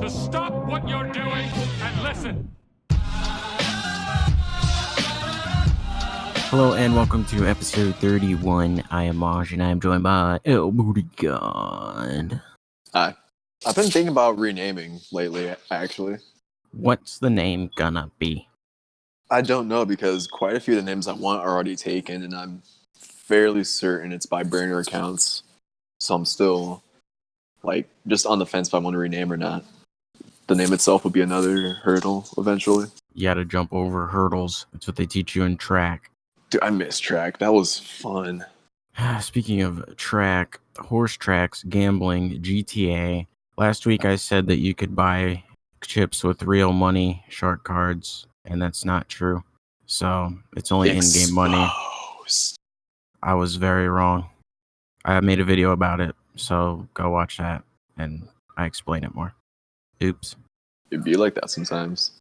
to stop what you're doing and listen. Hello and welcome to episode 31. I am MOSH and I am joined by BOOTYGOD. Hi. I've been thinking about renaming lately, actually. What's the name gonna be? I don't know because quite a few of the names I want are already taken, and I'm fairly certain it's by burner accounts. So I'm still, just on the fence if I want to rename or not. The name itself would be another hurdle eventually. You gotta jump over hurdles. That's what they teach you in track. Dude, I miss track. That was fun. Speaking of track, horse tracks, gambling, GTA. Last week I said that you could buy chips with real money, shark cards, and that's not true. So it's only in-game money. I was very wrong. I made a video about it, so go watch that, and I explain it more. Oops. It'd be like that sometimes.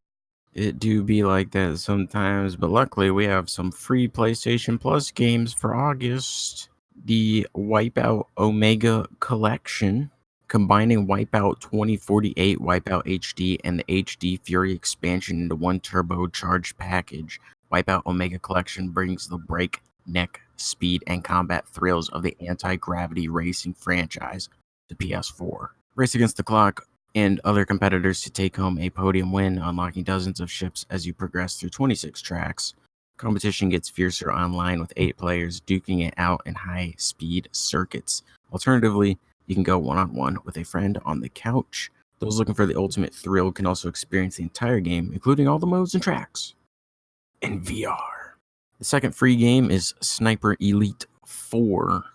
It do be like that sometimes, but luckily we have some free PlayStation Plus games for August. The Wipeout Omega Collection, combining Wipeout 2048, Wipeout HD, and the HD Fury expansion into one turbocharged package. Wipeout Omega Collection brings the breakneck speed and combat thrills of the anti-gravity racing franchise to PS4. Race against the clock and other competitors to take home a podium win, unlocking dozens of ships as you progress through 26 tracks. Competition gets fiercer online with 8 players duking it out in high-speed circuits. Alternatively, you can go one-on-one with a friend on the couch. Those looking for the ultimate thrill can also experience the entire game, including all the modes and tracks, in VR. The second free game is Sniper Elite 4.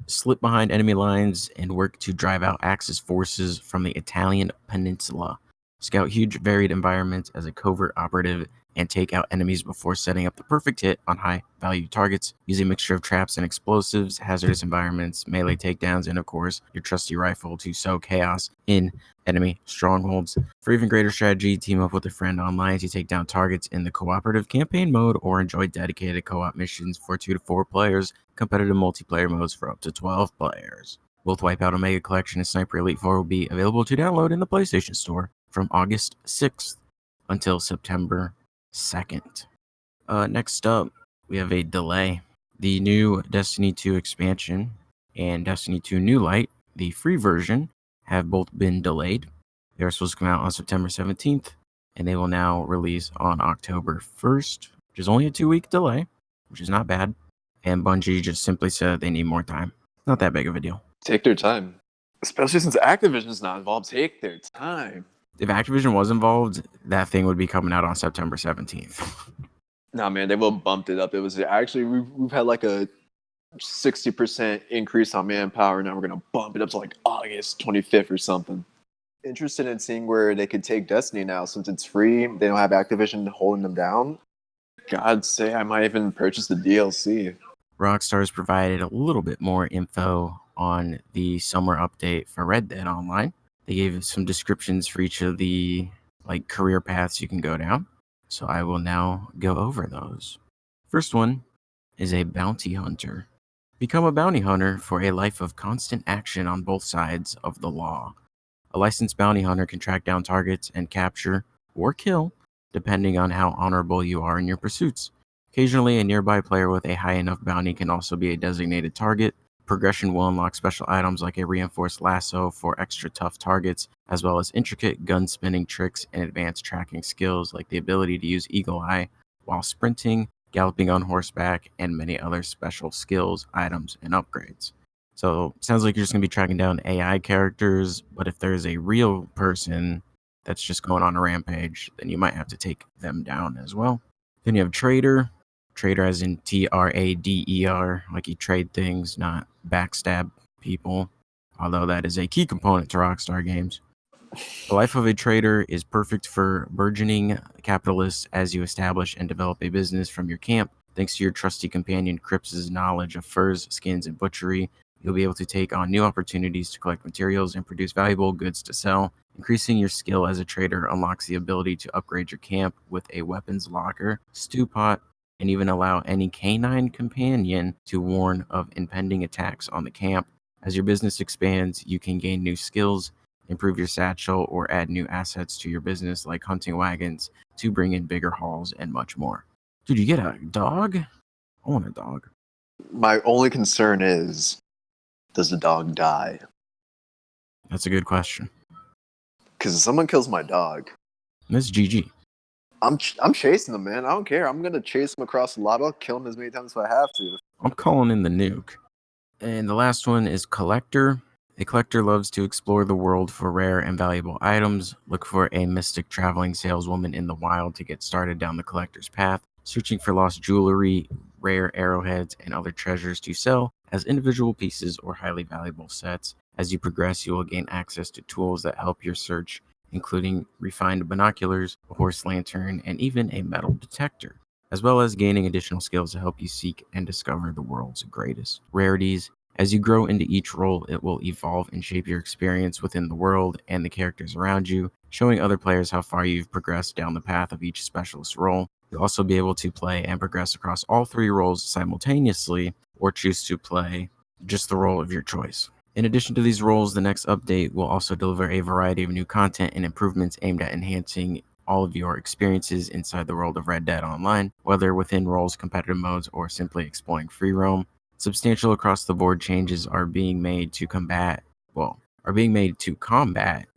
Slip behind enemy lines and work to drive out Axis forces from the Italian peninsula. Scout huge varied environments as a covert operative and take out enemies before setting up the perfect hit on high-value targets. Use a mixture of traps and explosives, hazardous environments, melee takedowns, and of course, your trusty rifle to sow chaos in enemy strongholds. For even greater strategy, team up with a friend online to take down targets in the cooperative campaign mode or enjoy dedicated co-op missions for 2 to 4 players, competitive multiplayer modes for up to 12 players. Both Wipeout Omega Collection and Sniper Elite 4 will be available to download in the PlayStation Store from August 6th until September 2nd. Next up, we have a delay. The new Destiny 2 expansion and Destiny 2 New Light, the free version, have both been delayed. They were supposed to come out on September 17th, and they will now release on October 1st, which is only a 2-week delay, which is not bad. And Bungie just simply said they need more time. Not that big of a deal. Take their time. Especially since Activision's not involved. Take their time. If Activision was involved, that thing would be coming out on September 17th. Nah, man, they will bumped it up. It was actually, we've had like a 60% increase on manpower. Now we're going to bump it up to like August 25th or something. Interested in seeing where they could take Destiny now since it's free. They don't have Activision holding them down. God say I might even purchase the DLC. Rockstar has provided a little bit more info on the summer update for Red Dead Online. They gave some descriptions for each of the career paths you can go down. So I will now go over those. First one is a bounty hunter. Become a bounty hunter for a life of constant action on both sides of the law. A licensed bounty hunter can track down targets and capture or kill, depending on how honorable you are in your pursuits. Occasionally, a nearby player with a high enough bounty can also be a designated target. Progression will unlock special items like a reinforced lasso for extra tough targets, as well as intricate gun spinning tricks and advanced tracking skills like the ability to use Eagle Eye while sprinting, galloping on horseback, and many other special skills, items, and upgrades. So it sounds like you're just going to be tracking down AI characters, but if there's a real person that's just going on a rampage, then you might have to take them down as well. Then you have Trader. Trader as in Trader, like you trade things, not backstab people, although that is a key component to Rockstar games. The life of a trader is perfect for burgeoning capitalists as you establish and develop a business from your camp. Thanks to your trusty companion Cripps' knowledge of furs, skins, and butchery, you'll be able to take on new opportunities to collect materials and produce valuable goods to sell. Increasing your skill as a trader unlocks the ability to upgrade your camp with a weapons locker, stew pot, and even allow any canine companion to warn of impending attacks on the camp. As your business expands, you can gain new skills, improve your satchel, or add new assets to your business like hunting wagons to bring in bigger hauls and much more. Dude, you get a dog? I want a dog. My only concern is, does the dog die? That's a good question. Because if someone kills my dog, This is GG. I'm chasing them, man. I don't care. I'm gonna chase them across the lobby. I'll kill them as many times as I have to. I'm calling in the nuke. And the last one is Collector. A collector loves to explore the world for rare and valuable items. Look for a mystic traveling saleswoman in the wild to get started down the collector's path, searching for lost jewelry, rare arrowheads, and other treasures to sell as individual pieces or highly valuable sets. As you progress, you will gain access to tools that help your search, including refined binoculars, a horse lantern, and even a metal detector, as well as gaining additional skills to help you seek and discover the world's greatest rarities. As you grow into each role, it will evolve and shape your experience within the world and the characters around you, showing other players how far you've progressed down the path of each specialist role. You'll also be able to play and progress across all 3 roles simultaneously, or choose to play just the role of your choice. In addition to these roles, the next update will also deliver a variety of new content and improvements aimed at enhancing all of your experiences inside the world of Red Dead Online, whether within roles, competitive modes, or simply exploring free roam. Substantial across the board changes are being made to combat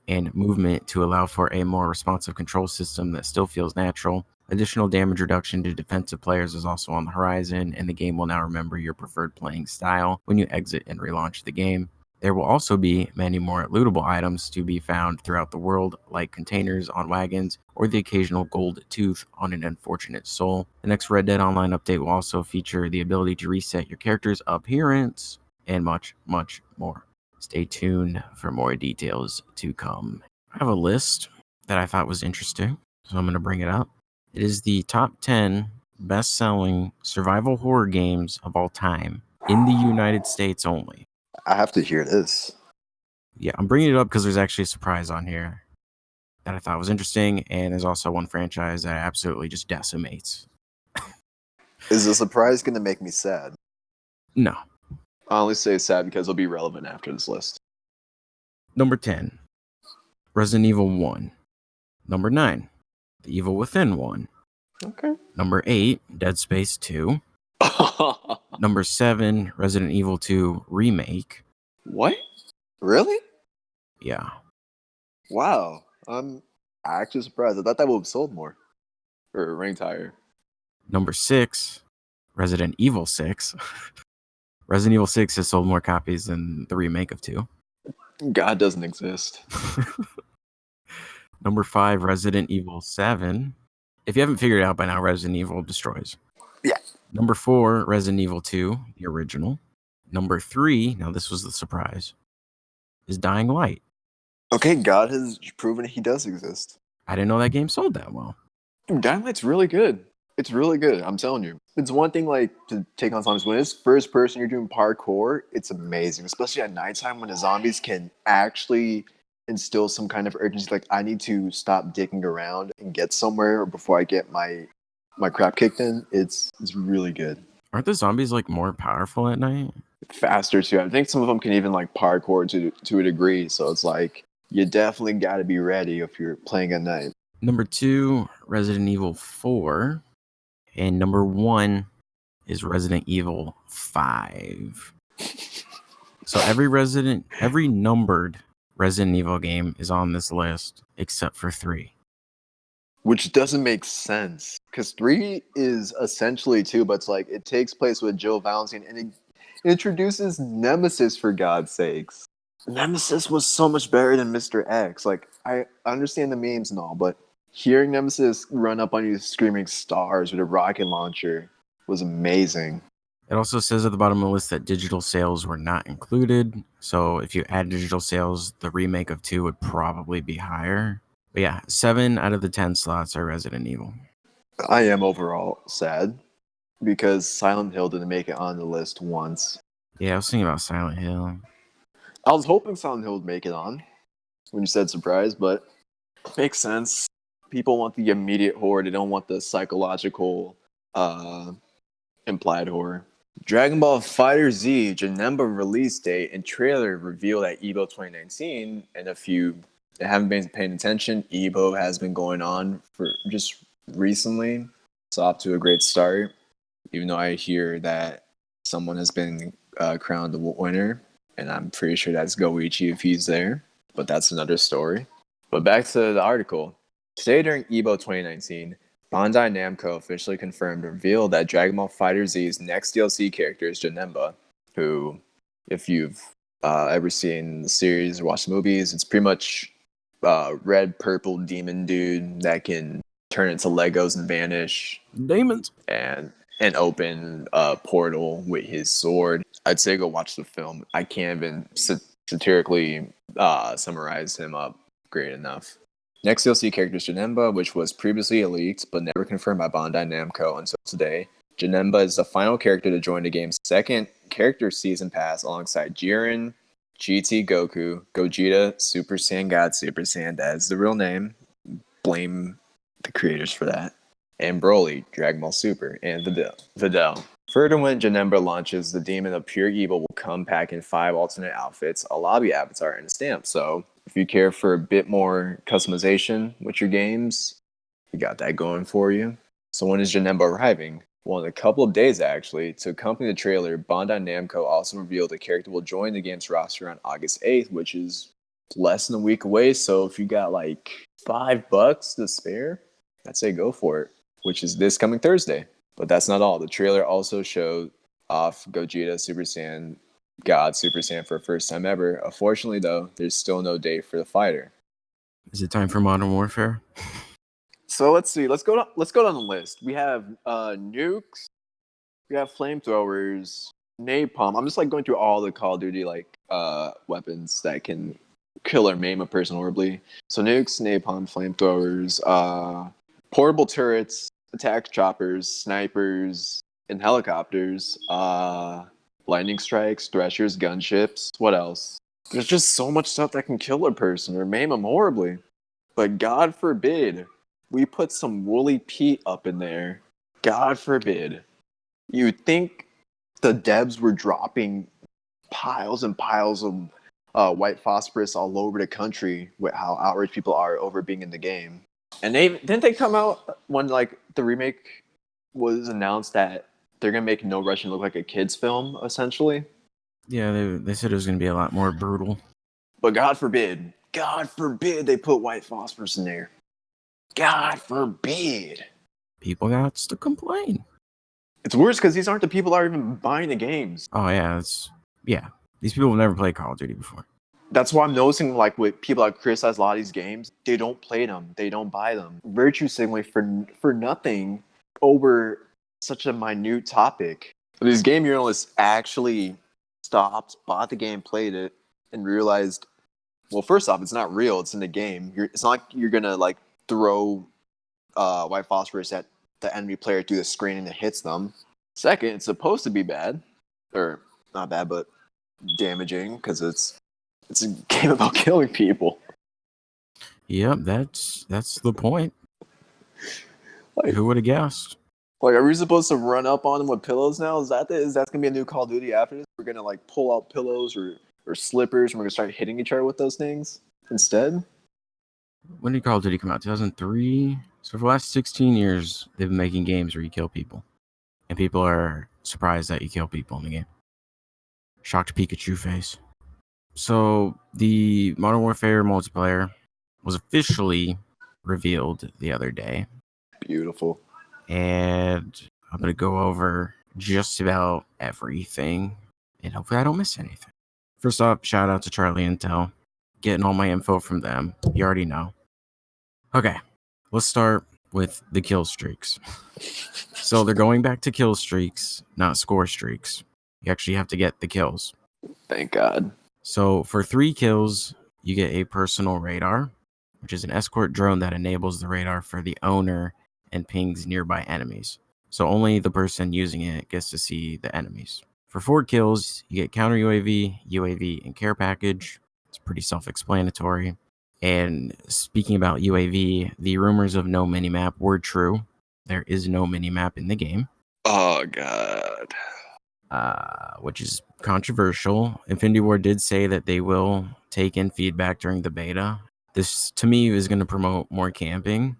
and movement to allow for a more responsive control system that still feels natural. Additional damage reduction to defensive players is also on the horizon, and the game will now remember your preferred playing style when you exit and relaunch the game. There will also be many more lootable items to be found throughout the world, like containers on wagons or the occasional gold tooth on an unfortunate soul. The next Red Dead Online update will also feature the ability to reset your character's appearance and much, much more. Stay tuned for more details to come. I have a list that I thought was interesting, so I'm going to bring it up. It is the top 10 best-selling survival horror games of all time in the United States only. I have to hear this. Yeah, I'm bringing it up because there's actually a surprise on here that I thought was interesting, and there's also one franchise that absolutely just decimates. Is the surprise going to make me sad? No. I only say sad because it'll be relevant after this list. Number 10, Resident Evil 1. Number 9, The Evil Within 1. Okay. Number 8, Dead Space 2. Number 7, Resident Evil 2 Remake. What? Really? Yeah. Wow. I'm actually surprised. I thought that would have sold more. Or ranked higher. Number 6, Resident Evil 6. Resident Evil 6 has sold more copies than the remake of 2. God doesn't exist. Number 5, Resident Evil 7. If you haven't figured it out by now, Resident Evil destroys. Yeah. Number 4, Resident Evil 2, the original. Number 3, now this was the surprise, is Dying Light. Okay, God has proven he does exist. I didn't know that game sold that well. Dude, Dying Light's really good. It's really good, I'm telling you. It's one thing like to take on zombies. When it's first person, you're doing parkour, it's amazing. Especially at nighttime when the zombies can actually instill some kind of urgency. Like, I need to stop dicking around and get somewhere before I get my crap kicked in. It's really good. Aren't the zombies like more powerful at night? Faster too. I think some of them can even like parkour to a degree. So it's like you definitely got to be ready if you're playing at night. Number 2, Resident Evil 4. And number 1 is Resident Evil 5. So every numbered Resident Evil game is on this list except for 3. Which doesn't make sense. Because 3 is essentially 2, but it's like it takes place with Jill Valentine and it introduces Nemesis, for God's sakes. Nemesis was so much better than Mr. X. Like, I understand the memes and all, but hearing Nemesis run up on you screaming stars with a rocket launcher was amazing. It also says at the bottom of the list that digital sales were not included. So if you add digital sales, the remake of 2 would probably be higher. But yeah, 7 out of the 10 slots are Resident Evil. I am overall sad because Silent Hill didn't make it on the list once. Yeah, I was thinking about Silent Hill. I was hoping Silent Hill would make it on when you said surprise, but it makes sense. People want the immediate horror. They don't want the psychological implied horror. Dragon Ball FighterZ Janemba release date and trailer revealed at EVO 2019. And if you haven't been paying attention, EVO has been going on for just recently. It's off to a great start, even though I hear that someone has been crowned the winner, and I'm pretty sure that's Goichi if he's there, but that's another story. But back to the article. Today during EVO 2019, Bandai Namco officially confirmed and revealed that Dragon Ball FighterZ's next DLC character is Janemba, who, if you've ever seen the series or watched the movies, it's pretty much red purple demon dude that can turn into Legos and vanish. Demons. And open a portal with his sword. I'd say go watch the film. I can't even satirically summarize him up great enough. Next DLC character is Janemba, which was previously leaked but never confirmed by Bandai Namco until today. Janemba is the final character to join the game's second character season pass alongside Jiren, GT Goku, Gogeta, Super Saiyan God Super Saiyan, that is the real name. Blame the creators for that. And Broly, Dragon Ball Super, and Videl. Further, when Janemba launches, the Demon of Pure Evil will come pack in 5 alternate outfits, a lobby avatar, and a stamp. So, if you care for a bit more customization with your games, you got that going for you. So when is Janemba arriving? Well, in a couple of days, actually. To accompany the trailer, Bandai Namco also revealed the character will join the game's roster on August 8th, which is less than a week away. So if you got like $5 to spare, I'd say go for it, which is this coming Thursday. But that's not all. The trailer also showed off Gogeta Super Saiyan God Super Saiyan for the first time ever. Unfortunately, though, there's still no date for the fighter. Is it time for Modern Warfare? So let's see. Let's go down the list. We have nukes. We have flamethrowers, napalm. I'm just like going through all the Call of Duty weapons that can kill or maim a person horribly. So nukes, napalm, flamethrowers, portable turrets, attack choppers, snipers, and helicopters. Lightning strikes, threshers, gunships. What else? There's just so much stuff that can kill a person or maim them horribly. But God forbid we put some woolly Pete up in there. God forbid. You'd think the devs were dropping piles and piles of white phosphorus all over the country with how outraged people are over being in the game. And didn't they come out when the remake was announced that they're gonna make No Russian look like a kid's film, essentially? Yeah, they said it was going to be a lot more brutal. But God forbid they put white phosphorus in there. God forbid. People got to complain. It's worse because these aren't the people that are even buying the games. Oh, yeah, these people have never played Call of Duty before. That's why I'm noticing, with people that criticize a lot of these games, they don't play them. They don't buy them. Virtue signaling for nothing over such a minute topic. These game journalists actually stopped, bought the game, played it, and realized, well, first off, it's not real. It's in the game. It's not like you're going to, throw white phosphorus at the enemy player through the screen and it hits them. Second, it's supposed to be bad. Or, not bad, but damaging, because it's a game about killing people. Yep, that's the point. Who would have guessed? Are we supposed to run up on them with pillows now? Is that gonna be a new Call of Duty after this? We're gonna pull out pillows or slippers and we're gonna start hitting each other with those things instead? When did Call of Duty come out? 2003? So for the last 16 years, they've been making games where you kill people. And people are surprised that you kill people in the game. Shocked Pikachu face. So the Modern Warfare multiplayer was officially revealed the other day. Beautiful. And I'm going to go over just about everything. And hopefully I don't miss anything. First off, shout out to Charlie Intel. Getting all my info from them. You already know. Okay, let's start with the kill streaks. So they're going back to kill streaks, not score streaks. You actually have to get the kills. Thank God. So for 3 kills, you get a personal radar, which is an escort drone that enables the radar for the owner and pings nearby enemies. So only the person using it gets to see the enemies. For 4 kills, you get counter UAV, UAV, and care package. It's pretty self-explanatory. And speaking about UAV, the rumors of no minimap were true. There is no minimap in the game. Oh, God. which is controversial. Infinity Ward did say that they will take in feedback during the beta. This, to me, is going to promote more camping.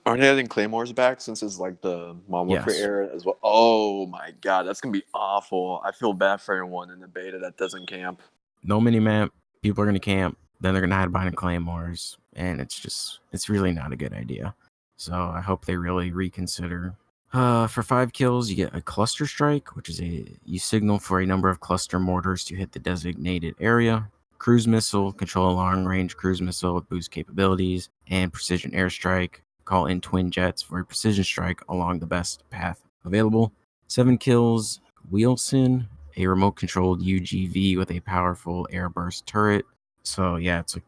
Aren't they adding Claymores back since it's like the Modern Warfare Yes. era as well? Oh my god, that's gonna be awful. I feel bad for everyone in the beta that doesn't camp. No minimap. People are going to camp. Then they're going to hide behind Claymores. And it's really not a good idea. So I hope they really reconsider. For 5 kills, you get a cluster strike, which is you signal for a number of cluster mortars to hit the designated area. Cruise missile, control a long-range cruise missile with boost capabilities, and precision airstrike. Call in twin jets for a precision strike along the best path available. 7 kills, Wheelson, a remote-controlled UGV with a powerful airburst turret. So yeah, it's like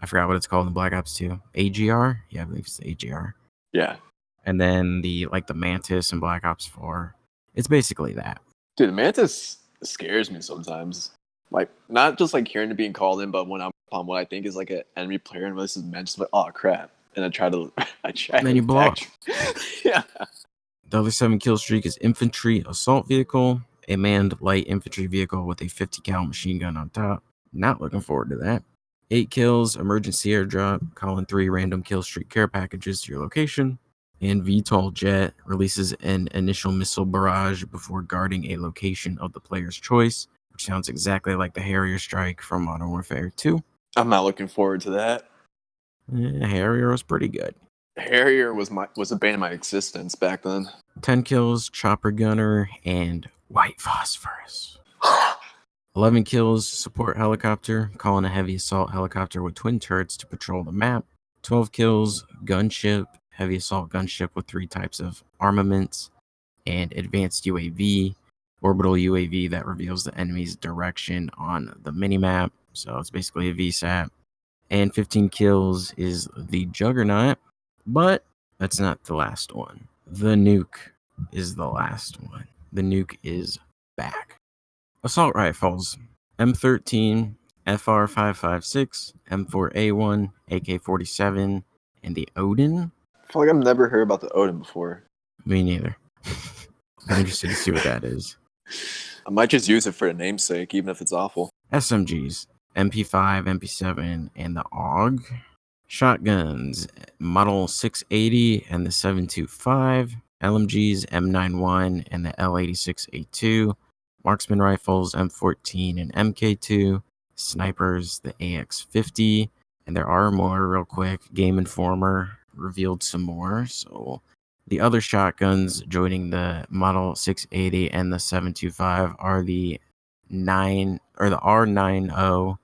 I forgot what it's called in Black Ops 2. AGR? Yeah, I believe it's the AGR. Yeah. And then the Mantis in Black Ops 4. It's basically that. Dude, the Mantis scares me sometimes. Like, not just like hearing it being called in, but when I'm on what I think is like an enemy player and this is Mantis, like, oh crap. And I try And then you blow up. Yeah. The other 7 kill streak is infantry assault vehicle, a manned light infantry vehicle with a 50 cal machine gun on top. Not looking forward to that. 8 kills, emergency airdrop, calling 3 random kill streak care packages to your location. And VTOL jet releases an initial missile barrage before guarding a location of the player's choice, which sounds exactly like the Harrier strike from Modern Warfare 2. I'm not looking forward to that. Harrier was pretty good. Harrier was a bane of my existence back then. 10 kills, chopper gunner, and white phosphorus. 11 kills, support helicopter, calling a heavy assault helicopter with twin turrets to patrol the map. 12 kills, gunship, heavy assault gunship with 3 types of armaments, and advanced UAV, orbital UAV that reveals the enemy's direction on the minimap. So it's basically a VSAT. And 15 kills is the Juggernaut, but that's not the last one. The nuke is the last one. The nuke is back. Assault rifles, M13, FR556, M4A1, AK-47, and the Odin. I feel like I've never heard about the Odin before. Me neither. I'm interested to see what that is. I might just use it for the namesake, even if it's awful. SMGs, MP5, MP7, and the AUG. Shotguns, Model 680 and the 725. LMGs, M91 and the L86A2. Marksman rifles, M14 and MK2. Snipers, the AX50. And there are more real quick. Game Informer revealed some more. So the other shotguns joining the Model 680 and the 725 are the R90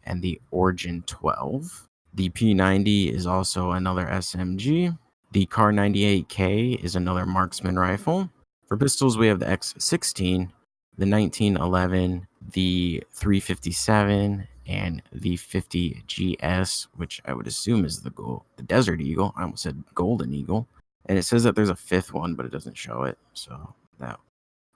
and the Origin 12. The P90 is also another SMG. The Kar98K is another marksman rifle. For pistols, we have the X16, the 1911, the 357, and the 50GS, which I would assume is the Desert Eagle. I almost said Golden Eagle. And it says that there's a 5th one, but it doesn't show it. So that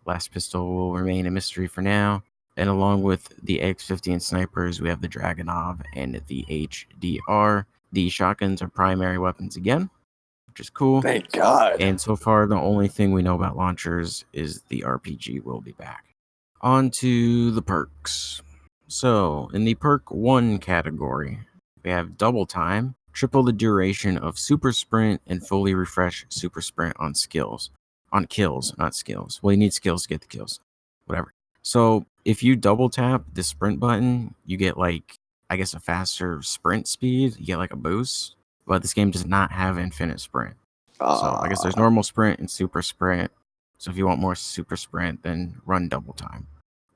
last pistol will remain a mystery for now. And along with the X50 and snipers, we have the Dragonov and the HDR. The shotguns are primary weapons again, which is cool. Thank God. And so far, the only thing we know about launchers is the RPG will be back. On to the perks. So, in the perk 1 category, we have double time, triple the duration of super sprint, and fully refresh super sprint on skills. On kills, not skills. Well, you need skills to get the kills. Whatever. So, if you double tap the sprint button, you get a faster sprint speed. You get a boost. But this game does not have infinite sprint. So I guess there's normal sprint and super sprint. So if you want more super sprint, then run double time.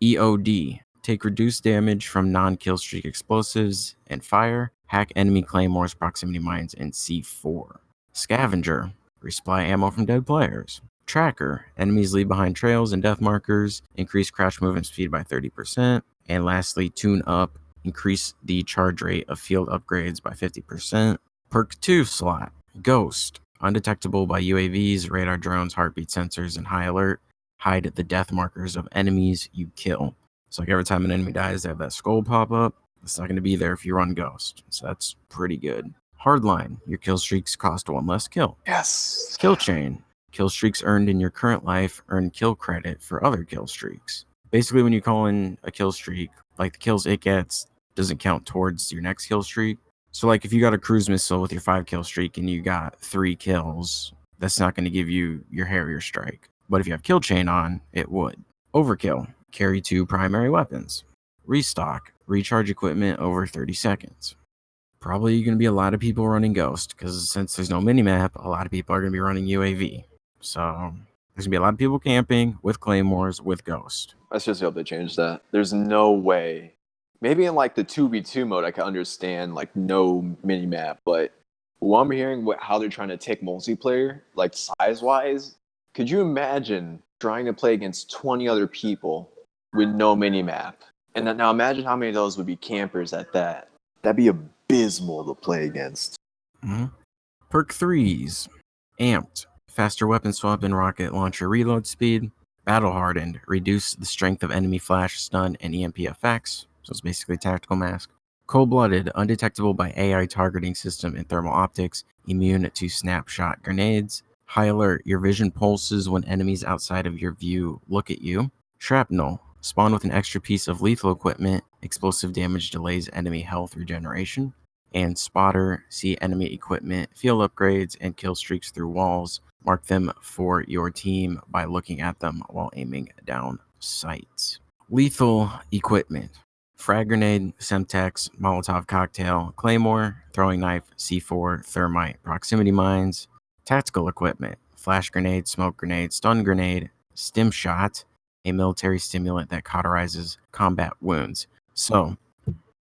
EOD. Take reduced damage from non-kill streak explosives and fire. Hack enemy claymores, proximity mines, and C4. Scavenger. Resupply ammo from dead players. Tracker. Enemies leave behind trails and death markers. Increase crouch movement speed by 30%. And lastly, Tune Up. Increase the charge rate of field upgrades by 50%. Perk 2 slot. Ghost. Undetectable by UAVs, radar drones, heartbeat sensors, and high alert. Hide the death markers of enemies you kill. So every time an enemy dies, they have that skull pop up. It's not going to be there if you run Ghost. So that's pretty good. Hardline. Your kill streaks cost 1 less kill. Yes. Kill chain. Kill streaks earned in your current life earn kill credit for other kill streaks. Basically, when you call in a kill streak, like the kills it gets doesn't count towards your next kill streak. So like if you got a cruise missile with your 5 kill streak and you got 3 kills, that's not going to give you your Harrier strike. But if you have kill chain on, it would. Overkill. Carry 2 primary weapons. Restock. Recharge equipment over 30 seconds. Probably going to be a lot of people running Ghost, because since there's no minimap, a lot of people are going to be running UAV. So there's going to be a lot of people camping with Claymores with Ghost. I just hope they change that. There's no way. Maybe in like the 2v2 mode, I can understand like no minimap, but what I'm hearing, how they're trying to take multiplayer, like size-wise, could you imagine trying to play against 20 other people with no minimap? And then, now imagine how many of those would be campers at that. That'd be abysmal to play against. Mm-hmm. Perk 3s. Amped. Faster weapon swap and rocket launcher reload speed. Battle hardened. Reduce the strength of enemy flash, stun, and EMP effects. So it's basically tactical mask. Cold-blooded. Undetectable by AI targeting system and thermal optics. Immune to snapshot grenades. High alert. Your vision pulses when enemies outside of your view look at you. Shrapnel. Spawn with an extra piece of lethal equipment. Explosive damage delays enemy health regeneration. And Spotter. See enemy equipment, field upgrades, and kill streaks through walls. Mark them for your team by looking at them while aiming down sights. Lethal equipment. Frag grenade, Semtex, Molotov cocktail, Claymore, throwing knife, C4, thermite, proximity mines. Tactical equipment. Flash grenade, smoke grenade, stun grenade, stim shot, a military stimulant that cauterizes combat wounds. So,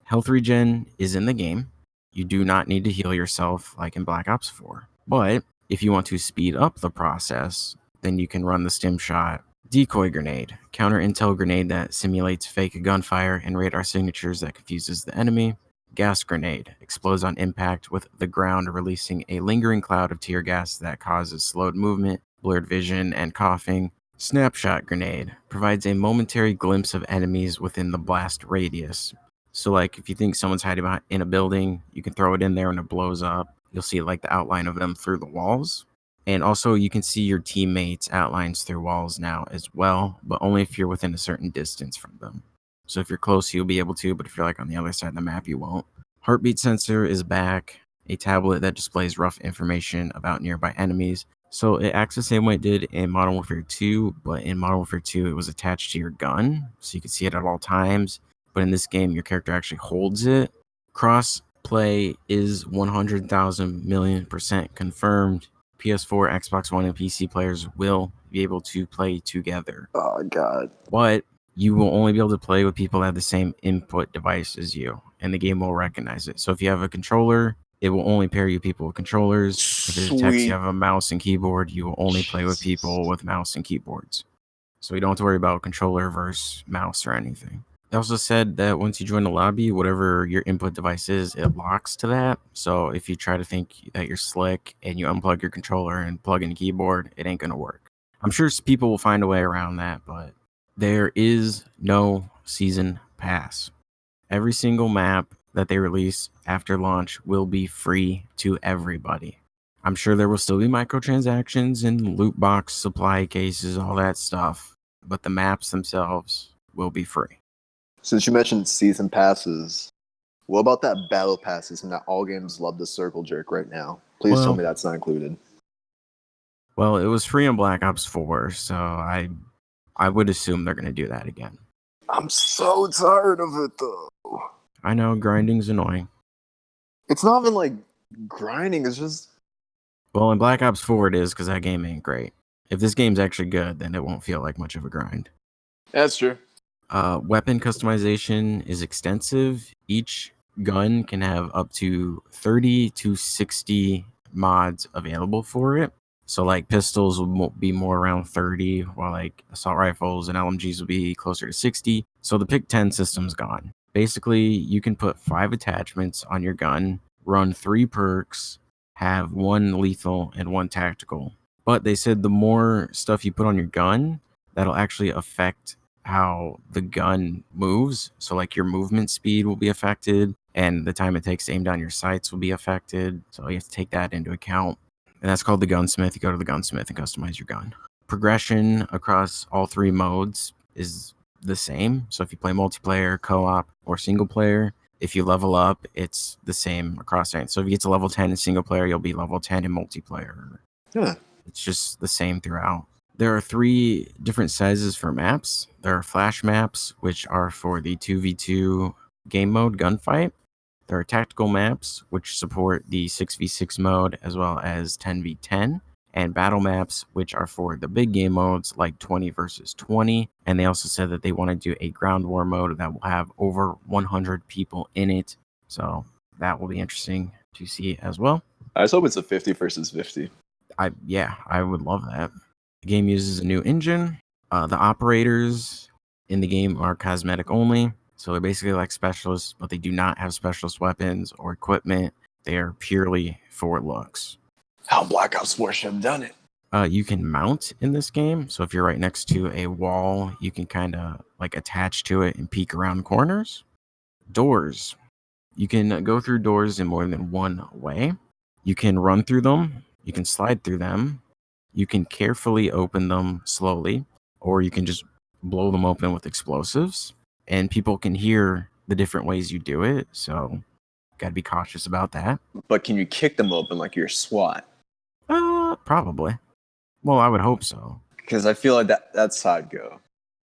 health regen is in the game. You do not need to heal yourself like in Black Ops 4. But if you want to speed up the process, then you can run the stim shot. Decoy grenade, counter intel grenade that simulates fake gunfire and radar signatures that confuses the enemy. Gas grenade, explodes on impact with the ground, releasing a lingering cloud of tear gas that causes slowed movement, blurred vision, and coughing. Snapshot grenade, provides a momentary glimpse of enemies within the blast radius. So like if you think someone's hiding in a building, you can throw it in there and it blows up. You'll see like the outline of them through the walls. And also you can see your teammates' outlines through walls now as well, but only if you're within a certain distance from them. So if you're close, you'll be able to, but if you're like on the other side of the map, you won't. Heartbeat sensor is back, a tablet that displays rough information about nearby enemies. So it acts the same way it did in Modern Warfare 2, but in Modern Warfare 2, it was attached to your gun, so you could see it at all times. But in this game, your character actually holds it. Cross play is 100,000 million% confirmed. PS4, Xbox One, and PC players will be able to play together. Oh, God. But you will only be able to play with people that have the same input device as you, and the game will recognize it. So if you have a controller, it will only pair you people with controllers. If it detects you have a mouse and keyboard, you will only play with people with mouse and keyboards. So you don't have to worry about controller versus mouse or anything. They also said that once you join the lobby, whatever your input device is, it locks to that. So if you try to think that you're slick and you unplug your controller and plug in a keyboard, it ain't going to work. I'm sure people will find a way around that, but there is no season pass. Every single map that they release after launch will be free to everybody. I'm sure there will still be microtransactions and loot box supply cases, all that stuff, but the maps themselves will be free. Since you mentioned season passes, what about that battle pass system that all games love to circle jerk right now? Please tell me that's not included. Well, it was free on Black Ops 4, so I would assume they're going to do that again. I'm so tired of it, though. I know, grinding's annoying. It's not even like grinding, it's just... Well, in Black Ops 4 it is, because that game ain't great. If this game's actually good, then it won't feel like much of a grind. That's true. Weapon customization is extensive. Each gun can have up to 30 to 60 mods available for it. So like pistols will be more around 30, while like assault rifles and LMGs will be closer to 60. So the pick 10 system's gone. Basically, you can put 5 attachments on your gun, run 3 perks, have 1 lethal and 1 tactical. But they said the more stuff you put on your gun, that'll actually affect how the gun moves. So like your movement speed will be affected, and the time it takes to aim down your sights will be affected. So you have to take that into account. and that's called the gunsmith. You go to the gunsmith and customize your gun. Progression across all 3 modes is the same. So if you play multiplayer, co-op, or single player, if you level up, it's the same across it. So if you get to level 10 in single player, you'll be level 10 in multiplayer. Huh. It's just the same throughout. There are 3 different sizes for maps. There are flash maps, which are for the 2v2 game mode gunfight. There are tactical maps, which support the 6v6 mode as well as 10v10. And battle maps, which are for the big game modes like 20 versus 20. And they also said that they want to do a ground war mode that will have over 100 people in it. So that will be interesting to see as well. I just hope it's a 50 versus 50. I would love that. The game uses a new engine. The operators in the game are cosmetic only. So they're basically like specialists, but they do not have specialist weapons or equipment. They are purely for looks. How Black Ops 4 should have done it. You can mount in this game. So if you're right next to a wall, you can kind of like attach to it and peek around corners. Doors. You can go through doors in more than one way. You can run through them. You can slide through them. You can carefully open them slowly, or you can just blow them open with explosives. And people can hear the different ways you do it. So got to be cautious about that. But can you kick them open like you're SWAT? Probably. Well, I would hope so. Because I feel like that's how I'd go.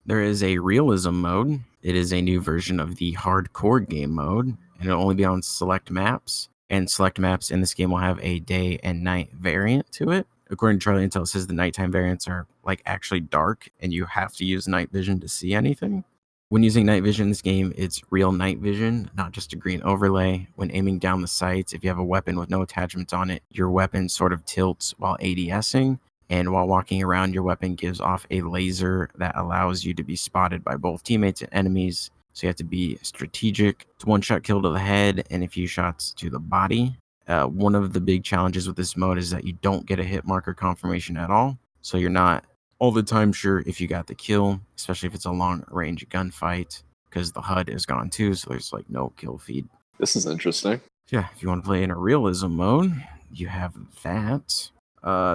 There is a realism mode. It is a new version of the hardcore game mode, and it'll only be on select maps. And select maps in this game will have a day and night variant to it. According to Charlie Intel, it says the nighttime variants are like actually dark, and you have to use night vision to see anything. When using night vision in this game, it's real night vision, not just a green overlay. When aiming down the sights, if you have a weapon with no attachments on it, your weapon sort of tilts while ADSing. And while walking around, your weapon gives off a laser that allows you to be spotted by both teammates and enemies. So you have to be strategic. It's 1-shot kill to the head and a few shots to the body. One of the big challenges with this mode is that you don't get a hit marker confirmation at all. So you're not all the time sure if you got the kill, especially if it's a long range gunfight, because the HUD is gone too. So there's like no kill feed. This is interesting. Yeah, if you want to play in a realism mode, you have that.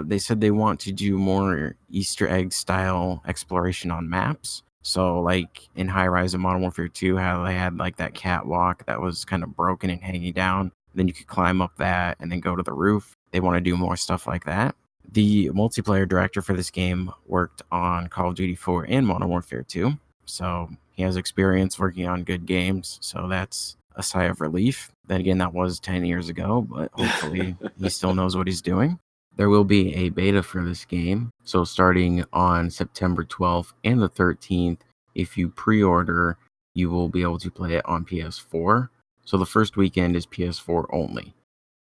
They said they want to do more Easter egg style exploration on maps. So like in High Rise and Modern Warfare 2, how they had like that catwalk that was kind of broken and hanging down. Then you could climb up that and then go to the roof. They want to do more stuff like that. The multiplayer director for this game worked on Call of Duty 4 and Modern Warfare 2. So he has experience working on good games. So that's a sigh of relief. Then again, that was 10 years ago, but hopefully he still knows what he's doing. There will be a beta for this game. So starting on September 12th and the 13th, if you pre-order, you will be able to play it on PS4. So the first weekend is PS4 only.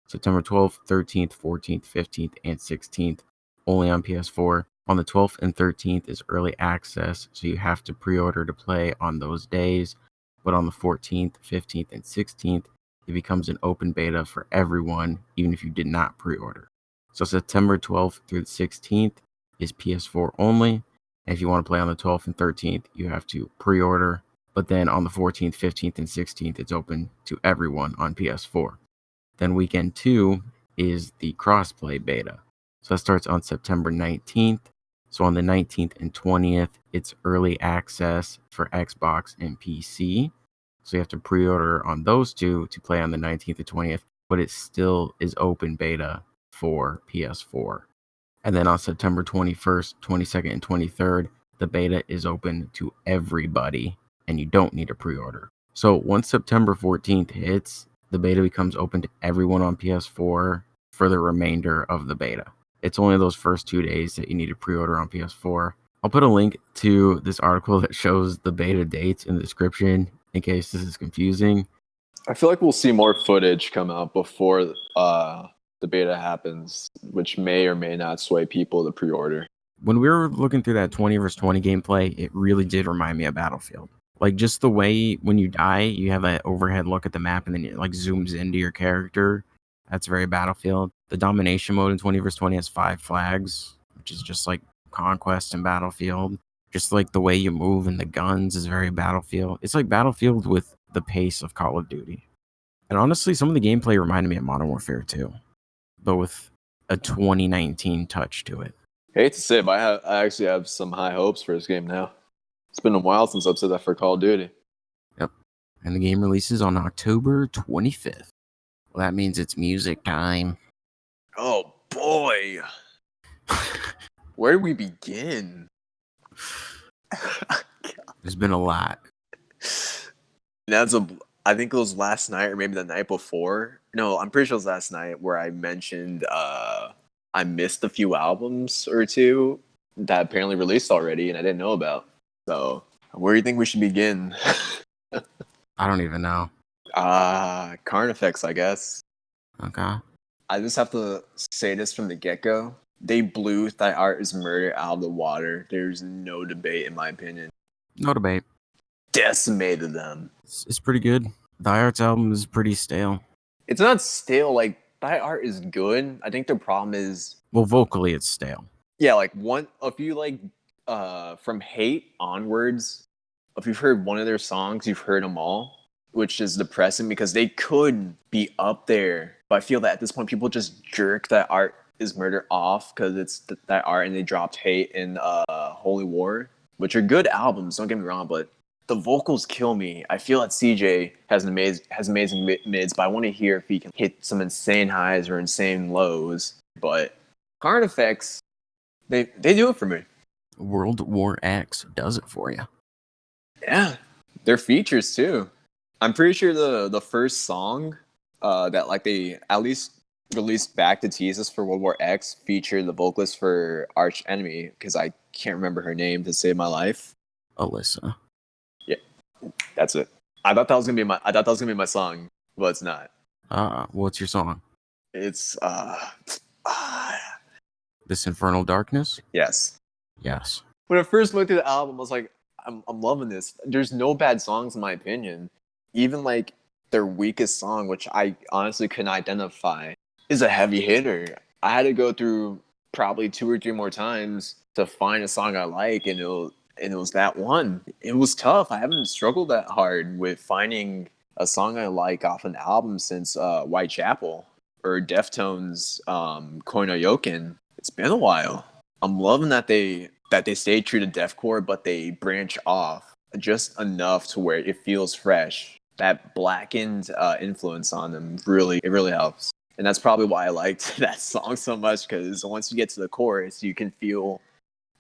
September 12th, 13th, 14th, 15th, and 16th, only on PS4. On the 12th and 13th is early access, so you have to pre-order to play on those days. But on the 14th, 15th, and 16th, it becomes an open beta for everyone, even if you did not pre-order. So September 12th through the 16th is PS4 only. And if you want to play on the 12th and 13th, you have to pre-order. But then on the 14th, 15th, and 16th, it's open to everyone on PS4. Then weekend 2 is the crossplay beta. So that starts on September 19th. So on the 19th and 20th, it's early access for Xbox and PC. So you have to pre-order on those two to play on the 19th and 20th. But it still is open beta for PS4. And then on September 21st, 22nd, and 23rd, the beta is open to everybody, and you don't need a pre-order. So once September 14th hits, the beta becomes open to everyone on PS4 for the remainder of the beta. It's only those first 2 days that you need to pre-order on PS4. I'll put a link to this article that shows the beta dates in the description in case this is confusing. I feel like we'll see more footage come out before the beta happens, which may or may not sway people to pre-order. When we were looking through that 20 vs 20 gameplay, it really did remind me of Battlefield. Like just the way when you die, you have that overhead look at the map and then it like zooms into your character. That's very Battlefield. The domination mode in 20 vs 20 has 5 flags, which is just like Conquest and Battlefield. Just like the way you move and the guns is very Battlefield. It's like Battlefield with the pace of Call of Duty. And honestly, some of the gameplay reminded me of Modern Warfare 2. But with a 2019 touch to it. Hate to say it, but I actually have some high hopes for this game now. It's been a while since I've said that for Call of Duty. Yep. And the game releases on October 25th. Well, that means it's music time. Oh boy. Where do we begin? There's been a lot. I think it was last night or maybe the night before. No, I'm pretty sure it was last night where I mentioned I missed a few albums or two that apparently released already and I didn't know about. So, where do you think we should begin? I don't even know. Carnifex, I guess. Okay. I just have to say this from the get-go. They blew Thy Art is Murder out of the water. There's no debate, in my opinion. No debate. Decimated them. It's pretty good. Thy Art's album is pretty stale. It's not stale. Like, Thy Art is good. I think the problem is... Well, vocally, it's stale. Yeah, like, if you, like, from Hate onwards, if you've heard one of their songs, you've heard them all, which is depressing because they could be up there. But I feel that at this point, people just jerk Thy Art is Murder off because it's Thy Art and they dropped Hate and Holy War, which are good albums, don't get me wrong, but the vocals kill me. I feel that CJ has amazing mids, but I want to hear if he can hit some insane highs or insane lows. But Carnifex, they do it for me. World War X does it for you. Yeah, their features too. I'm pretty sure the first song that like they at least released back to tease us for World War X featured the vocalist for Arch Enemy because I can't remember her name to save my life. Alyssa. Yeah, that's it. I thought that was gonna be my song, but it's not. What's your song? It's This Infernal Darkness? yes. Yes. When I first looked at the album, I was like, I'm loving this. There's no bad songs in my opinion. Even like their weakest song, which I honestly couldn't identify, is a heavy hitter. I had to go through probably 2 or 3 more times to find a song I like, and it was that one. It was tough. I haven't struggled that hard with finding a song I like off an album since Whitechapel or Deftones' Koinoyokin. It's been a while. I'm loving that they stay true to deathcore, but they branch off just enough to where it feels fresh. That blackened influence on them really helps. And that's probably why I liked that song so much, because once you get to the chorus, you can feel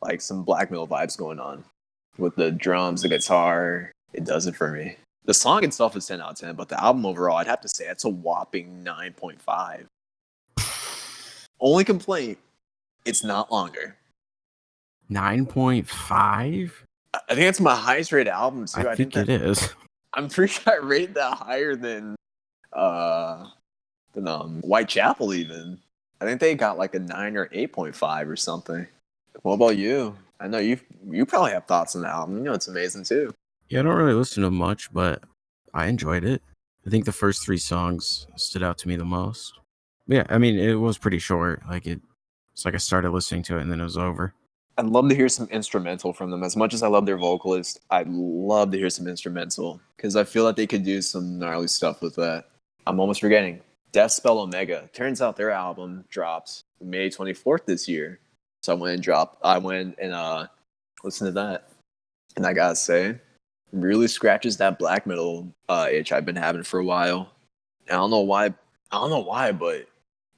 like some black metal vibes going on. With the drums, the guitar, it does it for me. The song itself is 10 out of 10, but the album overall, I'd have to say it's a whopping 9.5. Only complaint, it's not longer. 9.5? I think it's my highest rated album too. I think it is. I'm pretty sure I rated that higher than Whitechapel even. I think they got like a 9 or 8.5 or something. What about you? I know you probably have thoughts on the album. You know it's amazing too. Yeah, I don't really listen to much, but I enjoyed it. I think the first 3 songs stood out to me the most. But yeah, I mean, it was pretty short. It's like I started listening to it and then it was over. I'd love to hear some instrumental from them. As much as I love their vocalist, I'd love to hear some instrumental because I feel like they could do some gnarly stuff with that. I'm almost forgetting. Deathspell Omega. Turns out their album drops May 24th this year. So I went and listened to that. And I gotta say, really scratches that black metal itch I've been having for a while. And I don't know why, but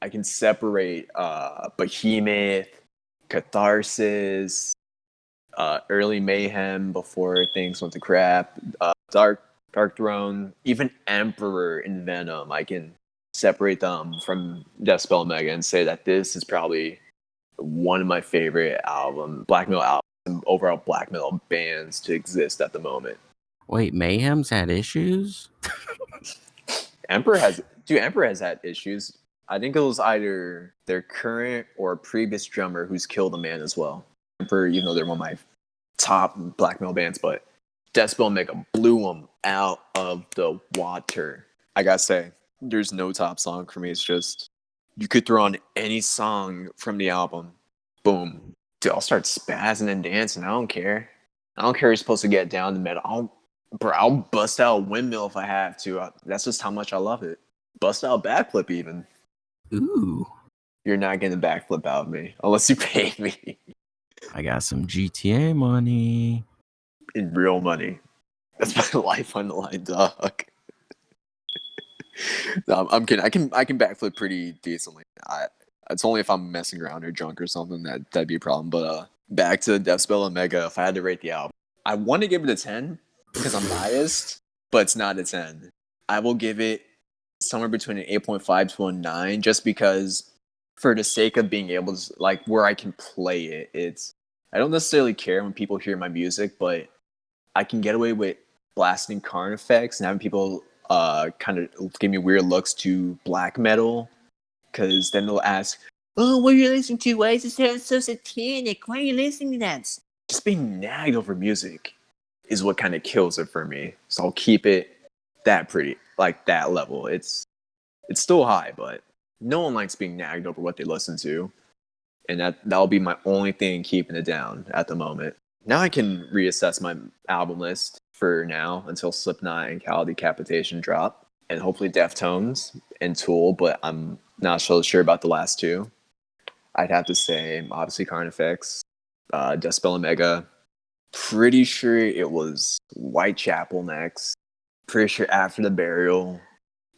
I can separate Behemoth, Catharsis, early Mayhem before things went to crap, Dark Throne, even Emperor and Venom. I can separate them from Deathspell Omega and say that this is probably one of my favorite black metal albums and overall black metal bands to exist at the moment. Wait, Mayhem's had issues? Emperor has had issues. I think it was either their current or previous drummer who's killed a man as well. Emperor, even though they're one of my top black metal bands, but Deathspell Omega blew them out of the water. I gotta say, there's no top song for me. It's just, you could throw on any song from the album. Boom. Dude, I'll start spazzing and dancing. I don't care. I don't care if you're supposed to get down to metal. I'll bust out a windmill if I have to. That's just how much I love it. Bust out a backflip even. Ooh. You're not getting a backflip out of me unless you pay me I got some GTA money. in real money. That's my life on the line, dog. No, I'm kidding. I can backflip pretty decently. It's only if I'm messing around or drunk or something that'd be a problem. But back to Deathspell and Mega. If I had to rate the album, I want to give it a 10 because I'm biased, but it's not a 10. I will give it somewhere between an 8.5 to a 9, just because for the sake of being able to like where I can play it. I don't necessarily care when people hear my music, but I can get away with blasting Carnifex and having people kind of give me weird looks to black metal, because then they'll ask, "Oh, what are you listening to? Why is it sound so satanic? Why are you listening to that?" Just being nagged over music is what kind of kills it for me. So I'll keep it that pretty, like that level. It's still high, but no one likes being nagged over what they listen to, and that'll be my only thing keeping it down at the moment. Now I can reassess my album list for now until Slipknot and Cal Decapitation drop, and hopefully Deftones and Tool, but I'm not so sure about the last two. I'd have to say, obviously, Carnifex, Deathspell and Mega. Pretty sure it was Whitechapel next. Pretty sure After the Burial.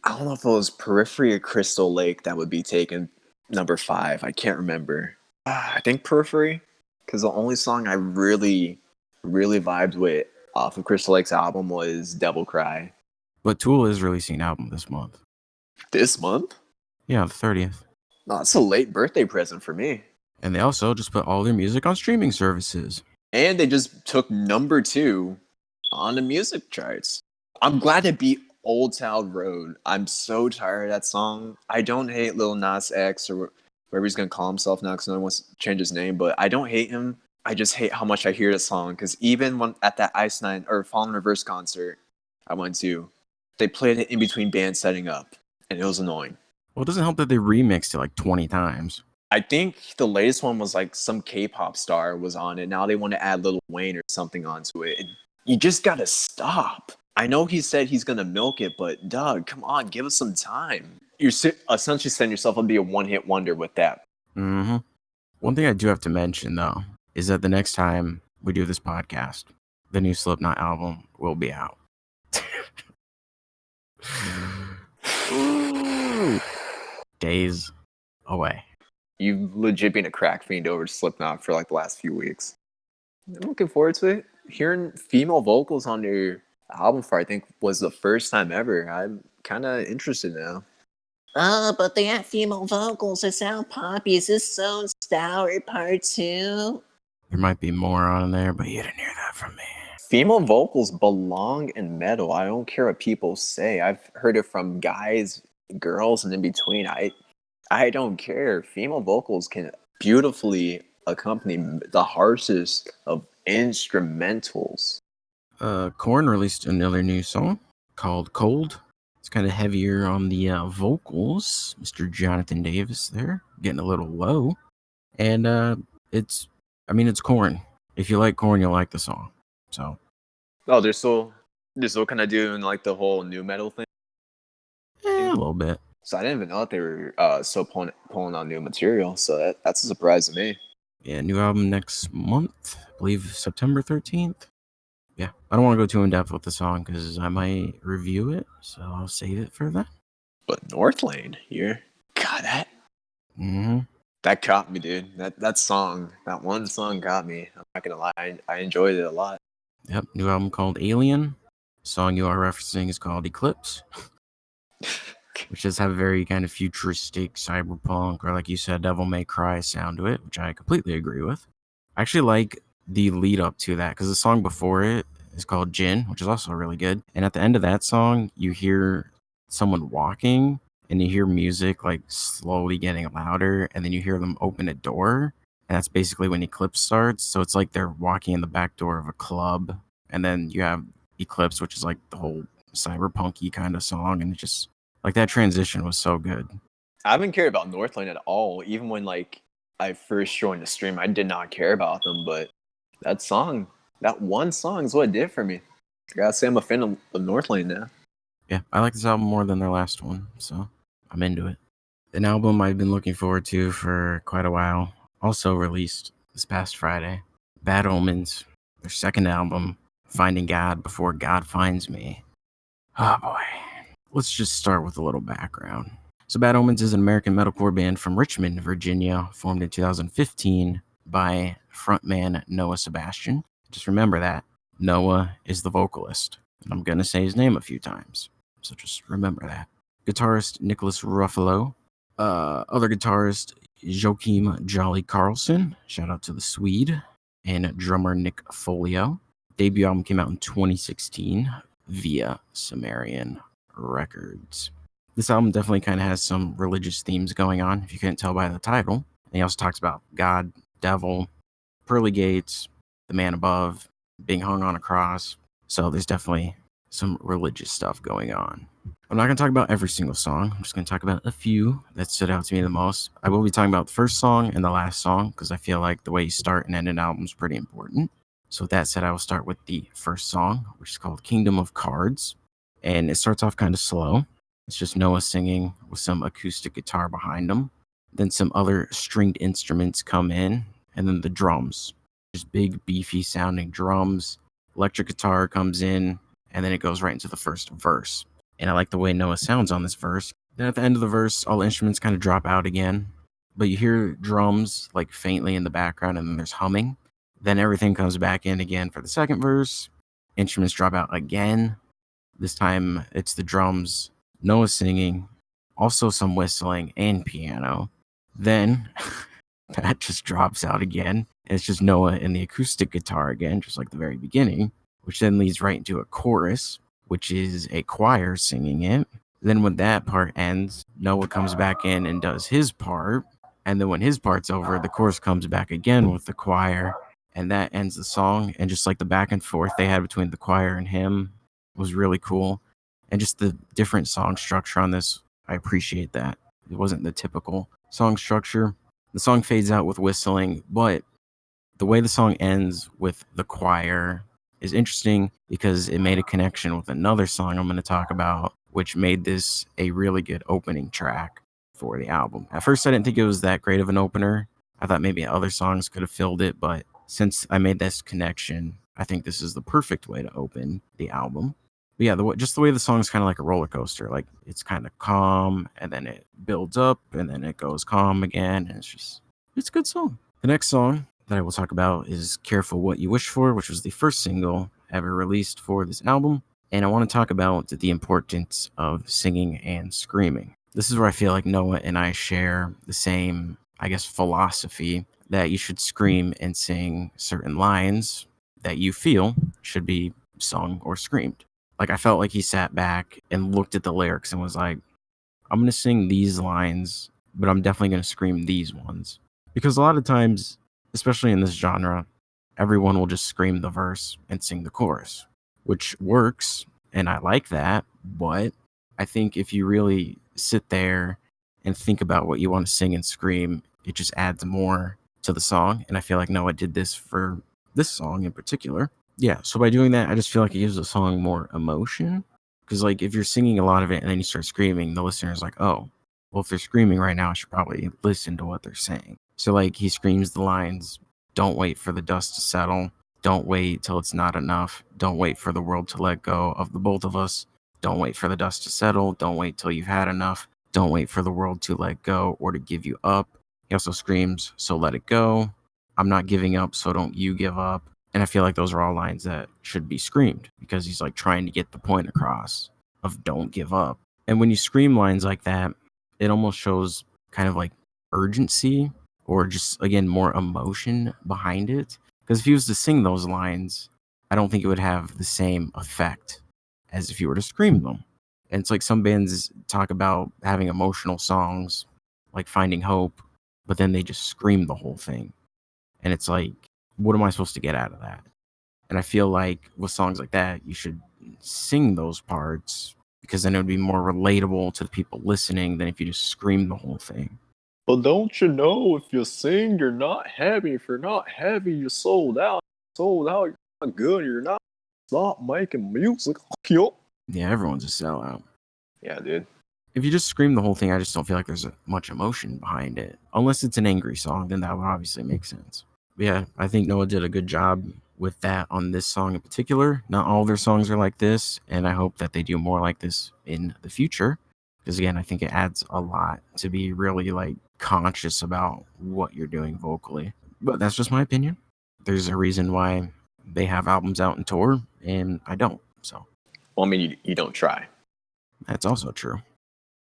I don't know if it was Periphery or Crystal Lake that would be taken number 5. I can't remember. I think Periphery, because the only song I really, really vibed with off of Crystal Lake's album was Devil Cry. But Tool is releasing an album this month. This month? Yeah, the 30th. No, it's a late birthday present for me. And they also just put all their music on streaming services. And they just took number 2 on the music charts. I'm glad it beat Old Town Road. I'm so tired of that song. I don't hate Lil Nas X or whatever he's going to call himself now because no one wants to change his name, but I don't hate him. I just hate how much I hear the song, because even when at that Ice Nine or Fallen Reverse concert I went to, they played it in between bands setting up, and it was annoying. Well, it doesn't help that they remixed it like 20 times. I think the latest one was like some K-pop star was on it. Now they want to add Lil Wayne or something onto it. You just gotta stop. I know he said he's gonna milk it, but Doug, come on, give us some time. You're essentially setting yourself up to be a one-hit wonder with that. Mm-hmm. One thing I do have to mention, though, is that the next time we do this podcast, the new Slipknot album will be out. Days away. You've legit been a crack fiend over Slipknot for like the last few weeks. I'm looking forward to it. Hearing female vocals on their album for I think was the first time ever. I'm kind of interested now. Oh, but they have female vocals. It sound poppy. Is this So Sour Part 2? There might be more on there, but you didn't hear that from me. Female vocals belong in metal. I don't care what people say. I've heard it from guys, girls, and in between. I don't care. Female vocals can beautifully accompany the harshest of instrumentals. Korn released another new song called Cold. It's kind of heavier on the vocals. Mr. Jonathan Davis there, getting a little low. And it's Korn. If you like Korn, you'll like the song. So. Oh, they're still kind of doing like the whole new metal thing? Yeah, a little bit. So I didn't even know that they were still pulling out new material. So that's a surprise to me. Yeah, new album next month. I believe September 13th. Yeah, I don't want to go too in depth with the song because I might review it, so I'll save it for that. But Northlane here, God, that caught me, dude. That song, that one song got me. I'm not gonna lie, I enjoyed it a lot. Yep, new album called Alien. The song you are referencing is called Eclipse, which does have a very kind of futuristic cyberpunk, or like you said, Devil May Cry sound to it, which I completely agree with. I actually like the lead up to that because the song before it is called Jinn, which is also really good. And at the end of that song, you hear someone walking and you hear music like slowly getting louder, and then you hear them open a door, and that's basically when Eclipse starts. So it's like they're walking in the back door of a club, and then you have Eclipse, which is like the whole cyberpunky kind of song, and it just like that transition was so good. I haven't cared about Northlane at all. Even when like I first joined the stream, I did not care about them, but that one song is what it did for me. I gotta say I'm a fan of Northlane now. Yeah, I like this album more than their last one, so I'm into it. An album I've been looking forward to for quite a while. Also released this past Friday. Bad Omens, their second album, Finding God Before God Finds Me. Oh boy. Let's just start with a little background. So Bad Omens is an American metalcore band from Richmond, Virginia, formed in 2015 by frontman Noah Sebastian. Just remember that. Noah is the vocalist. And I'm going to say his name a few times. So just remember that. Guitarist Nicholas Ruffalo. Other guitarist Joachim Jolly Carlson. Shout out to the Swede. And drummer Nick Folio. Debut album came out in 2016 via Sumerian Records. This album definitely kind of has some religious themes going on, if you couldn't tell by the title. And he also talks about God, devil, pearly gates, the man above, being hung on a cross. So there's definitely some religious stuff going on. I'm not going to talk about every single song. I'm just going to talk about a few that stood out to me the most. I will be talking about the first song and the last song because I feel like the way you start and end an album is pretty important. So with that said, I will start with the first song, which is called Kingdom of Cards. And it starts off kind of slow. It's just Noah singing with some acoustic guitar behind him. Then some other stringed instruments come in, and then the drums. Just big, beefy sounding drums. Electric guitar comes in, and then it goes right into the first verse. And I like the way Noah sounds on this verse. Then at the end of the verse, all the instruments kind of drop out again. But you hear drums like faintly in the background, and then there's humming. Then everything comes back in again for the second verse. Instruments drop out again. This time it's the drums, Noah singing, also some whistling and piano. Then that just drops out again. It's just Noah and the acoustic guitar again, just like the very beginning, which then leads right into a chorus, which is a choir singing it. Then when that part ends, Noah comes back in and does his part. And then when his part's over, the chorus comes back again with the choir. And that ends the song. And just like the back and forth they had between the choir and him was really cool. And just the different song structure on this, I appreciate that. It wasn't the typical song structure. The song fades out with whistling, but the way the song ends with the choir is interesting because it made a connection with another song I'm going to talk about, which made this a really good opening track for the album. At first, I didn't think it was that great of an opener. I thought maybe other songs could have filled it, but since I made this connection, I think this is the perfect way to open the album. But yeah, just the way the song is kind of like a roller coaster. Like it's kind of calm, and then it builds up, and then it goes calm again, and it's a good song. The next song that I will talk about is Careful What You Wish For, which was the first single ever released for this album. And I want to talk about the importance of singing and screaming. This is where I feel like Noah and I share the same, I guess, philosophy that you should scream and sing certain lines that you feel should be sung or screamed. Like I felt like he sat back and looked at the lyrics and was like, I'm going to sing these lines, but I'm definitely going to scream these ones. Because a lot of times, especially in this genre, everyone will just scream the verse and sing the chorus, which works, and I like that. But I think if you really sit there and think about what you want to sing and scream, it just adds more to the song. And I feel like Noah did this for this song in particular. Yeah, so by doing that, I just feel like it gives the song more emotion. Because like if you're singing a lot of it and then you start screaming, the listener's like, oh, well, if they're screaming right now, I should probably listen to what they're saying. So like he screams the lines, don't wait for the dust to settle. Don't wait till it's not enough. Don't wait for the world to let go of the both of us. Don't wait for the dust to settle. Don't wait till you've had enough. Don't wait for the world to let go or to give you up. He also screams, so let it go. I'm not giving up, so don't you give up. And I feel like those are all lines that should be screamed because he's like trying to get the point across of don't give up. And when you scream lines like that, it almost shows kind of like urgency or just, again, more emotion behind it. Because if he was to sing those lines, I don't think it would have the same effect as if you were to scream them. And it's like some bands talk about having emotional songs, like Finding Hope, but then they just scream the whole thing. And it's like, what am I supposed to get out of that? And I feel like with songs like that, you should sing those parts because then it would be more relatable to the people listening than if you just scream the whole thing. But don't you know if you sing, you're not happy. If you're not happy, you're sold out. Sold out, you're not good. You're not. Stop making music. Yeah, everyone's a sellout. Yeah, dude. If you just scream the whole thing, I just don't feel like there's much emotion behind it. Unless it's an angry song, then that would obviously make sense. But yeah, I think Noah did a good job with that on this song in particular. Not all their songs are like this, and I hope that they do more like this in the future. Because again, I think it adds a lot to be really like conscious about what you're doing vocally. But that's just my opinion. There's a reason why they have albums out and tour, and I don't. So, Well, I mean, you don't try. that's also true.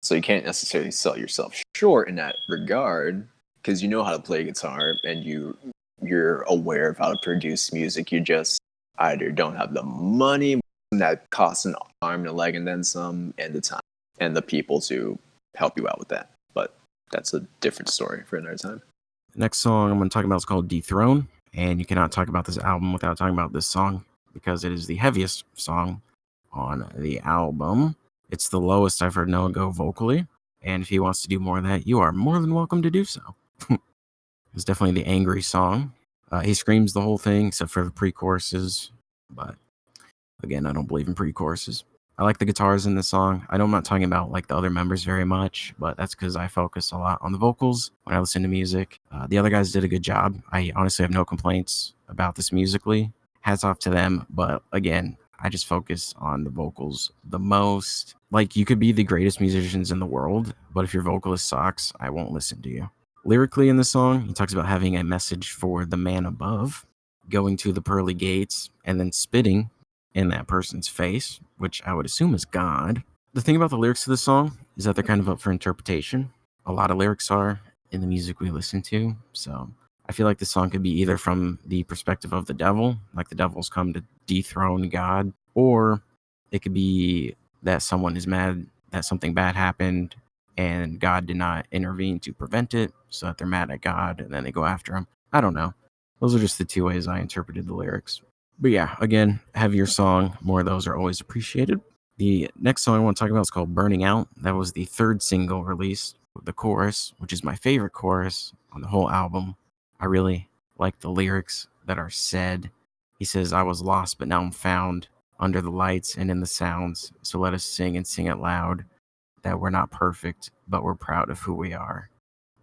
So you can't necessarily sell yourself short in that regard because you know how to play guitar and you're aware of how to produce music. You just either don't have the money that costs an arm and a leg and then some, and the time and the people to help you out with that. But that's a different story for another time. The next song I'm going to talk about is called Dethrone, and you cannot talk about this album without talking about this song because it is the heaviest song on the album. It's the lowest I've heard Noah go vocally, and if he wants to do more of that, you are more than welcome to do so. It's definitely the angry song. He screams the whole thing except for the pre-choruses, but again, I don't believe in pre-choruses. I like the guitars in the song. I know I'm not talking about like the other members very much, but that's because I focus a lot on the vocals when I listen to music. The other guys did a good job. I honestly have no complaints about this musically. Hats off to them, but again, I just focus on the vocals the most. Like, you could be the greatest musicians in the world, but if your vocalist sucks, I won't listen to you. Lyrically in the song, he talks about having a message for the man above, going to the pearly gates, and then spitting in that person's face, which I would assume is God. The thing about the lyrics of the song is that they're kind of up for interpretation. A lot of lyrics are in the music we listen to, so I feel like the song could be either from the perspective of the devil, like the devil's come to dethrone God, or it could be that someone is mad that something bad happened and God did not intervene to prevent it, so that they're mad at God and then they go after him. I don't know. Those are just the two ways I interpreted the lyrics. But yeah, again, heavier song. More of those are always appreciated. The next song I want to talk about is called Burning Out. That was the third single released. The chorus, which is my favorite chorus on the whole album. I really like the lyrics that are said. He says, I was lost, but now I'm found under the lights and in the sounds. So let us sing and sing it loud that we're not perfect, but we're proud of who we are.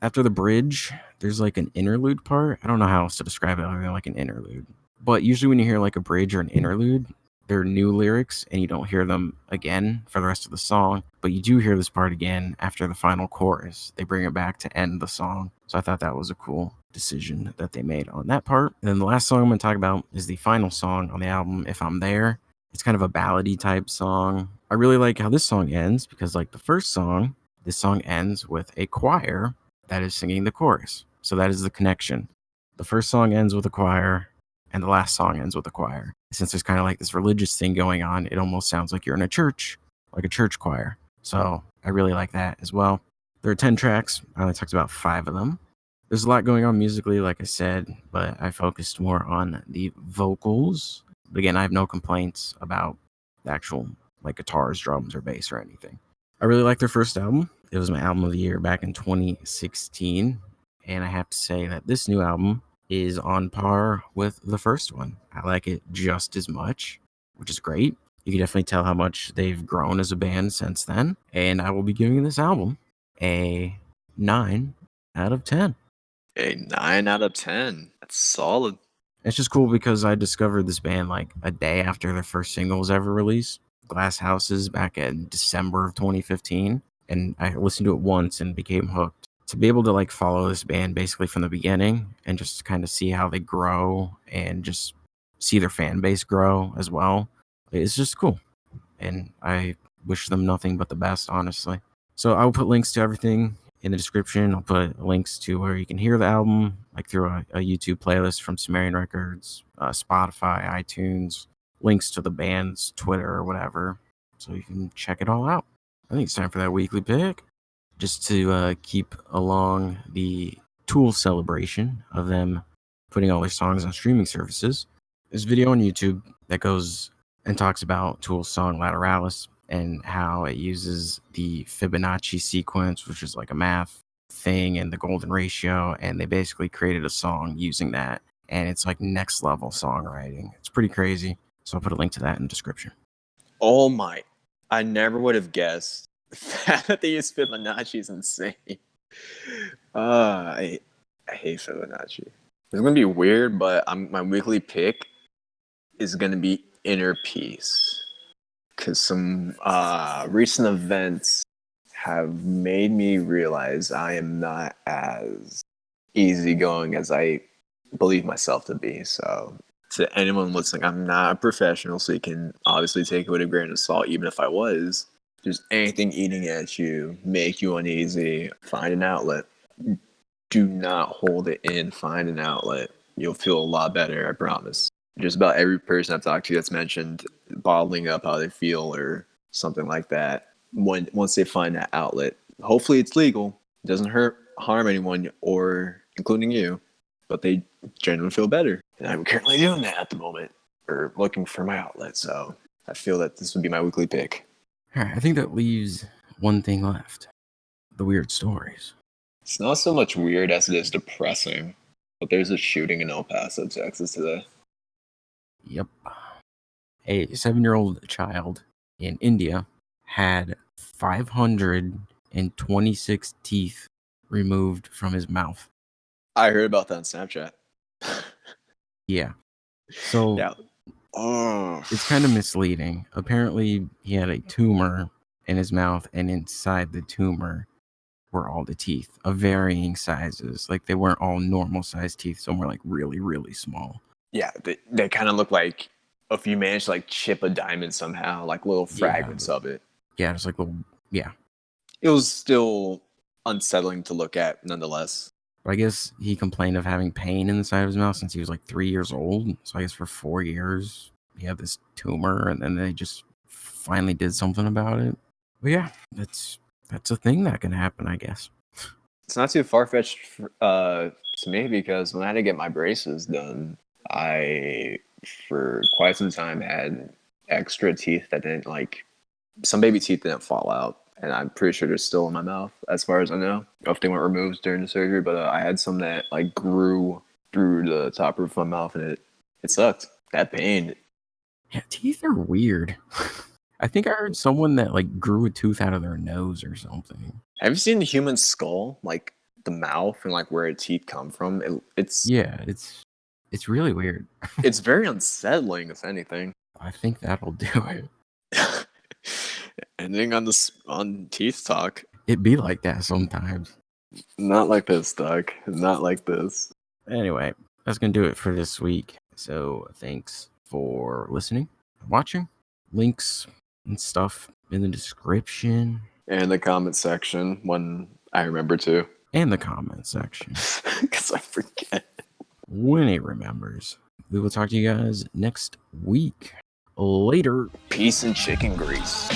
After the bridge, there's like an interlude part. I don't know how else to describe it other than like an interlude. But usually when you hear like a bridge or an interlude, they're new lyrics and you don't hear them again for the rest of the song. But you do hear this part again after the final chorus. They bring it back to end the song. So I thought that was a cool decision that they made on that part. And then the last song I'm going to talk about is the final song on the album, If I'm There. It's kind of a ballady type song. I really like how this song ends because like the first song, this song ends with a choir that is singing the chorus. So that is the connection. The first song ends with a choir and the last song ends with a choir. Since there's kind of like this religious thing going on, it almost sounds like you're in a church, like a church choir. So I really like that as well. There are 10 tracks. I only talked about 5 of them. There's a lot going on musically, like I said, but I focused more on the vocals. But again, I have no complaints about the actual like guitars, drums, or bass or anything. I really like their first album. It was my album of the year back in 2016. And I have to say that this new album is on par with the first one. I like it just as much, which is great. You can definitely tell how much they've grown as a band since then. And I will be giving this album a 9 out of 10. A 9 out of 10. That's solid. It's just cool because I discovered this band like a day after their first single was ever released, Glass Houses, back in December of 2015. And I listened to it once and became hooked. To be able to like follow this band basically from the beginning and just kind of see how they grow and just see their fan base grow as well, it's just cool. And I wish them nothing but the best, honestly. So I will put links to everything in the description. I'll put links to where you can hear the album, like through a YouTube playlist from Sumerian Records, Spotify, iTunes, links to the band's Twitter or whatever, so you can check it all out. I think it's time for that weekly pick. Just to keep along the Tool celebration of them putting all their songs on streaming services. There's a video on YouTube that goes and talks about Tool's song Lateralis and how it uses the Fibonacci sequence, which is like a math thing, and the golden ratio, and they basically created a song using that, and it's like next level songwriting. It's pretty crazy, so I'll put a link to that in the description. Oh my. I never would have guessed That they use Fibonacci is insane. I hate Fibonacci. It's gonna be weird, but my weekly pick is gonna be Inner Peace, because some recent events have made me realize I am not as easygoing as I believe myself to be. So to anyone listening, I'm not a professional, so you can obviously take it with a grain of salt. Even if I was, if there's anything eating at you, make you uneasy, find an outlet. Do not hold it in. Find an outlet. You'll feel a lot better, I promise. Just about every person I've talked to that's mentioned bottling up how they feel or something like that, once they find that outlet, hopefully it's legal, it doesn't harm anyone, or including you, but they genuinely feel better. And I'm currently doing that at the moment, or looking for my outlet. So I feel that this would be my weekly pick. All right, I think that leaves one thing left: the weird stories. It's not so much weird as it is depressing, but there's a shooting in El Paso, Texas today. Yep. A 7-year-old child in India had 526 teeth removed from his mouth. I heard about that on Snapchat. Yeah. So Yeah. Oh. it's kind of misleading. Apparently, he had a tumor in his mouth, and inside the tumor were all the teeth of varying sizes. Like, they weren't all normal sized teeth. Some were like really, really small. Yeah, they kind of look like if you managed to like chip a diamond somehow, like little fragments of it. Yeah, it's like little, yeah. It was still unsettling to look at, nonetheless. But I guess he complained of having pain in the side of his mouth since he was like 3 years old. So I guess for 4 years he had this tumor, and then they just finally did something about it. But yeah, that's a thing that can happen, I guess. It's not too far-fetched to me, because when I had to get my braces done, I, for quite some time, had extra teeth that didn't, like, some baby teeth didn't fall out, and I'm pretty sure they're still in my mouth, as far as I know, if they weren't removed during the surgery. But I had some that, like, grew through the top roof of my mouth, and it sucked. That pain. Yeah, teeth are weird. I think I heard someone that like grew a tooth out of their nose or something. Have you seen the human skull, like the mouth and like where teeth come from? It's really weird. It's very unsettling, if anything. I think that'll do it. Ending on teeth talk. It be like that sometimes. Not like this, Doug. Not like this. Anyway, that's gonna do it for this week. So thanks for listening, watching. Links and stuff in the description. And the comment section, when I remember to. And the comment section. Because I forget. When he remembers. We will talk to you guys next week. Later. Peace and chicken grease.